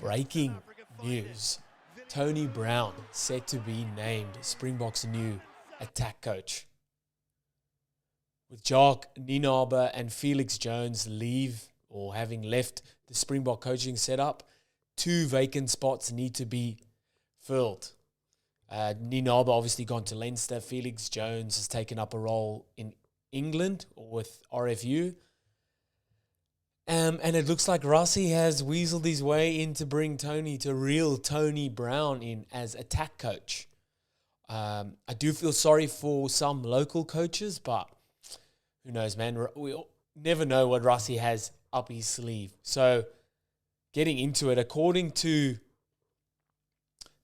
Breaking news. Tony Brown set to be named Springboks' new attack coach. With Jacques Nienaber and Felix Jones having left the Springbok coaching setup, 2 vacant spots need to be filled. Nienaber obviously gone to Leinster. Felix Jones has taken up a role in England or with RFU. And it looks like Rossi has weaseled his way in to bring real Tony Brown in as attack coach. I do feel sorry for some local coaches, but who knows, man? We never know what Rossi has up his sleeve. So, getting into it, according to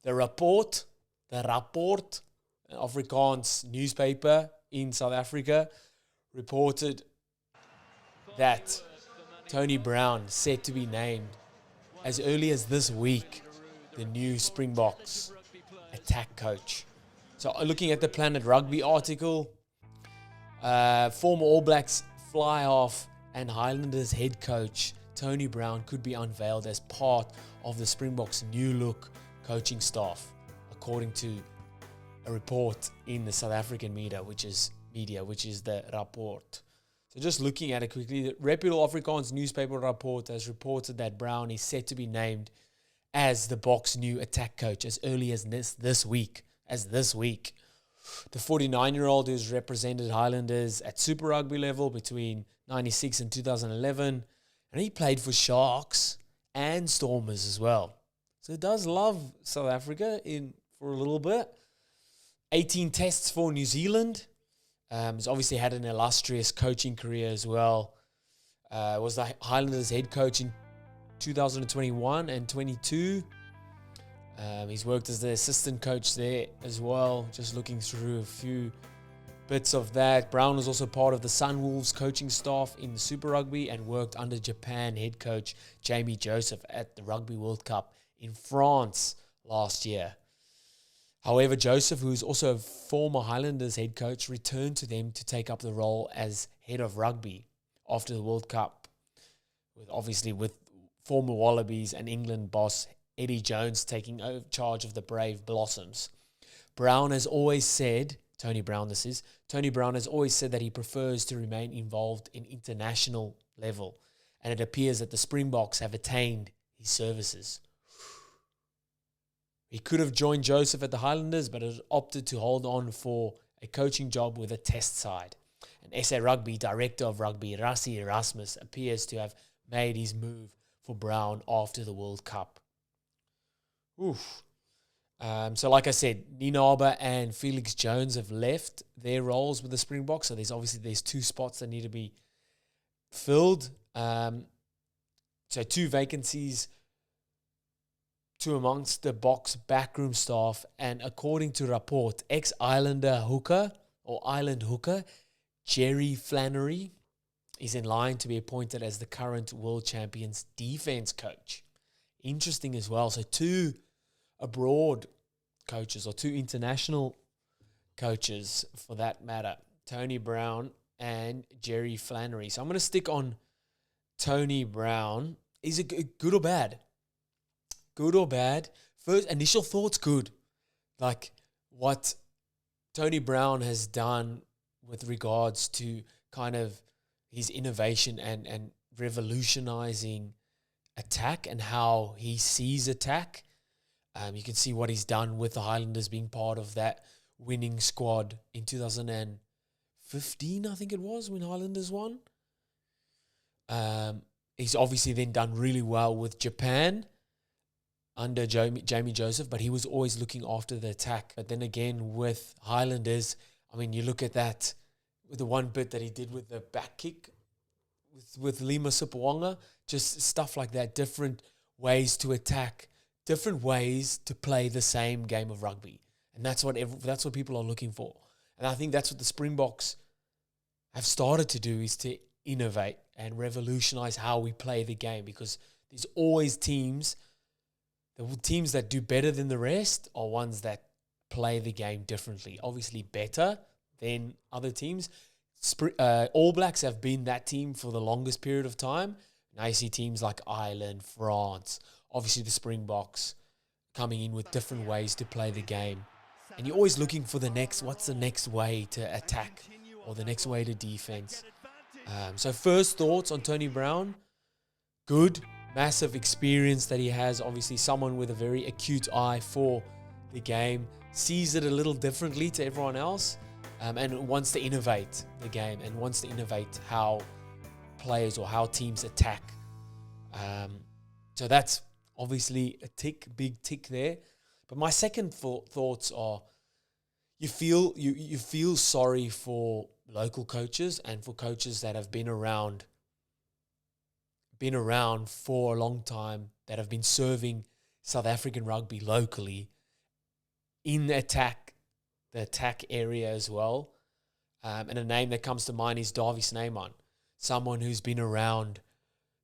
the RAPPORT, Afrikaans newspaper in South Africa, reported that Tony Brown set to be named as early as this week the new Springboks attack coach. So looking at the Planet Rugby article, former All Blacks fly-half and Highlanders head coach Tony Brown could be unveiled as part of the Springboks' new look coaching staff, according to a report in the South African media, which is the RAPPORT. So just looking at it quickly, the reputable Afrikaans newspaper RAPPORT has reported that Brown is set to be named as the Boks' new attack coach as early as this week. The 49-year-old who's represented Highlanders at Super Rugby level between 96 and 2011, and he played for Sharks and Stormers as well. So he does love South Africa for a little bit. 18 tests for New Zealand. He's obviously had an illustrious coaching career as well. Was the Highlanders head coach in 2021 and 22. He's worked as the assistant coach there as well. Just looking through a few bits of that. Brown was also part of the Sunwolves coaching staff in the Super Rugby and worked under Japan head coach Jamie Joseph at the Rugby World Cup in France last year. However, Joseph, who is also a former Highlanders head coach, returned to them to take up the role as head of rugby after the World Cup, with former Wallabies and England boss Eddie Jones taking over charge of the Brave Blossoms. Tony Brown has always said that he prefers to remain involved in international level, and it appears that the Springboks have attained his services. He could have joined Joseph at the Highlanders, but has opted to hold on for a coaching job with a test side. And SA Rugby director of rugby, Rassie Erasmus, appears to have made his move for Brown after the World Cup. So like I said, Nienaber and Felix Jones have left their roles with the Springboks. So there's 2 spots that need to be filled. So 2 vacancies, 2 amongst the Boks backroom staff, and according to RAPPORT, ex-Islander Island hooker Jerry Flannery is in line to be appointed as the current world champions defense coach. Interesting as well. So 2 abroad coaches, or 2 international coaches for that matter, Tony Brown and Jerry Flannery. So I'm going to stick on Tony Brown. Is it good or bad? Good or bad? First, initial thoughts, good. Like what Tony Brown has done with regards to kind of his innovation and revolutionizing attack and how he sees attack. You can see what he's done with the Highlanders being part of that winning squad in 2015, I think it was, when Highlanders won. He's obviously then done really well with Japan under Jamie Joseph, but he was always looking after the attack. But then again, with Highlanders, I mean, you look at that, with the one bit that he did with the back kick with Lima Sipawanga, just stuff like that, different ways to attack, different ways to play the same game of rugby. And that's what people are looking for. And I think that's what the Springboks have started to do, is to innovate and revolutionize how we play the game, because there's always teams. The teams that do better than the rest are ones that play the game differently. Obviously better than other teams. All Blacks have been that team for the longest period of time. Now you see teams like Ireland, France, obviously the Springboks coming in with different ways to play the game. And you're always looking for what's the next way to attack or the next way to defense. So first thoughts on Tony Brown, good, massive experience that he has. Obviously someone with a very acute eye for the game, sees it a little differently to everyone else, and wants to innovate the game and wants to innovate how players or how teams attack. So that's obviously a big tick there. But my second thoughts are, you feel sorry for local coaches and for coaches that have been around for a long time, that have been serving South African rugby locally in the attack area as well. And a name that comes to mind is Davie Snyman, someone who's been around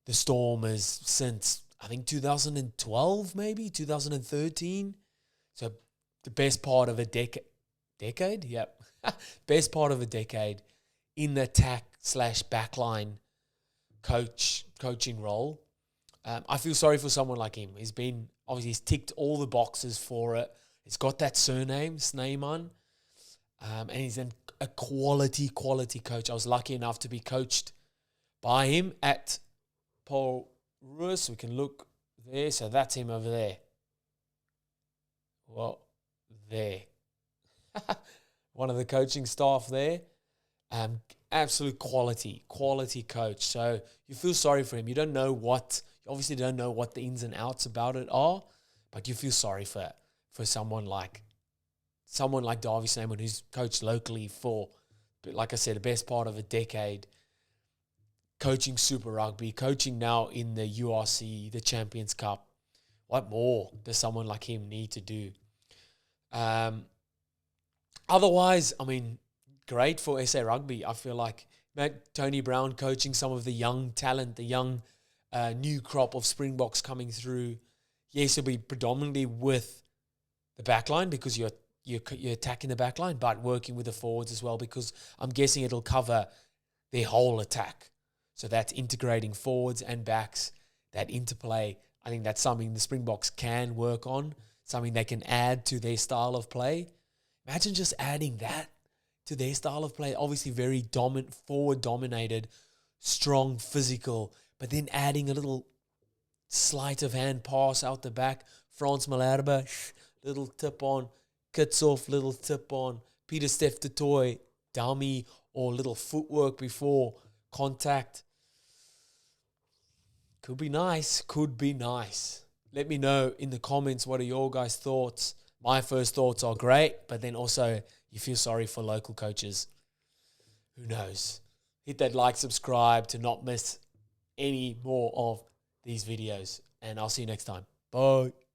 the Stormers since, I think, 2012, maybe 2013. So the best part of a decade? Yep. Best part of a decade in the attack/backline coaching role. I feel sorry for someone like him. He's ticked all the boxes for it. He's got that surname, Snyman. And he's a quality coach. I was lucky enough to be coached by him at Paul Ruus. We can look there. So that's him over there. Well, there. One of the coaching staff there. Absolute quality coach. So you feel sorry for him. You obviously don't know what the ins and outs about it are, but you feel sorry for someone like Davie Snyman, who's coached locally for, like I said, the best part of a decade, coaching Super Rugby, coaching now in the URC, the Champions Cup. What more does someone like him need to do? Otherwise, I mean, great for SA Rugby. I feel like Tony Brown coaching some of the young talent, the young new crop of Springboks coming through. Yes, it'll be predominantly with the backline because you're attacking the backline, but working with the forwards as well, because I'm guessing it'll cover their whole attack. So that's integrating forwards and backs, that interplay. I think that's something the Springboks can work on, something they can add to their style of play. Imagine just adding that to their style of play. Obviously very forward-dominated, strong, physical, but then adding a little sleight of hand pass out the back. Frans Malherbe, little tip on. Kitsoff, little tip on. Peter Steph de Toy, dummy, or little footwork before contact. Could be nice. Let me know in the comments, what are your guys' thoughts? My first thoughts are great, but then also you feel sorry for local coaches. Who knows? Hit that like, subscribe to not miss any more of these videos. And I'll see you next time. Bye.